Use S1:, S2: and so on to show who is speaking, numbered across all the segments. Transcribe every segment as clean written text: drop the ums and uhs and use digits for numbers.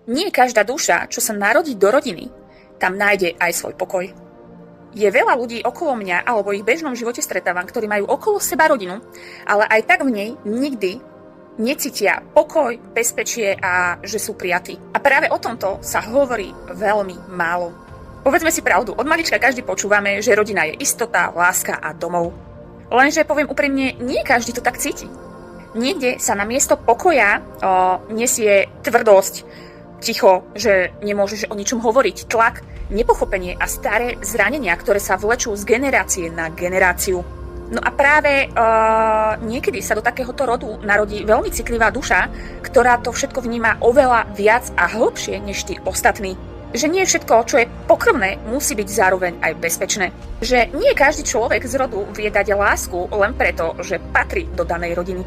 S1: Nie každá duša, čo sa narodí do rodiny, tam nájde aj svoj pokoj. Je veľa ľudí okolo mňa, alebo ich v bežnom živote stretávam, ktorí majú okolo seba rodinu, ale aj tak v nej nikdy necítia pokoj, bezpečie a že sú prijatí. A práve o tomto sa hovorí veľmi málo. Povedzme si pravdu, od malička každý počúvame, že rodina je istota, láska a domov. Lenže poviem úprimne, nie každý to tak cíti. Niekde sa na miesto pokoja nesie tvrdosť, ticho, že nemôžeš o ničom hovoriť, tlak, nepochopenie a staré zranenia, ktoré sa vlečú z generácie na generáciu. No a práve niekedy sa do takéhoto rodu narodí veľmi citlivá duša, ktorá to všetko vníma oveľa viac a hlbšie než tí ostatní. Že nie všetko, čo je pokrvné, musí byť zároveň aj bezpečné. Že nie každý človek z rodu vie dať lásku len preto, že patrí do danej rodiny.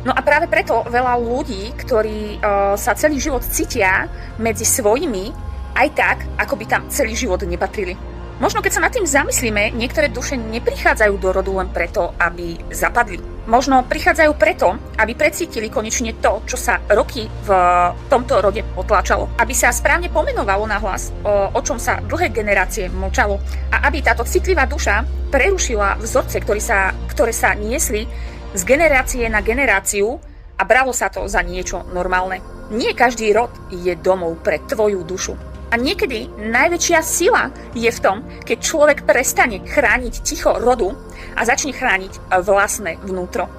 S1: No a práve preto veľa ľudí, ktorí sa celý život cítia medzi svojimi, aj tak, ako by tam celý život nepatrili. Možno keď sa nad tým zamyslíme, niektoré duše neprichádzajú do rodu len preto, aby zapadli. Možno prichádzajú preto, aby precítili konečne to, čo sa roky v tomto rode potláčalo. Aby sa správne pomenovalo nahlas, o čom sa dlhé generácie mlčalo. A aby táto citlivá duša prerušila vzorce, ktoré sa niesli z generácie na generáciu a bralo sa to za niečo normálne. Nie každý rod je domov pre tvoju dušu. A niekedy najväčšia sila je v tom, keď človek prestane chrániť ticho rodu a začne chrániť vlastné vnútro.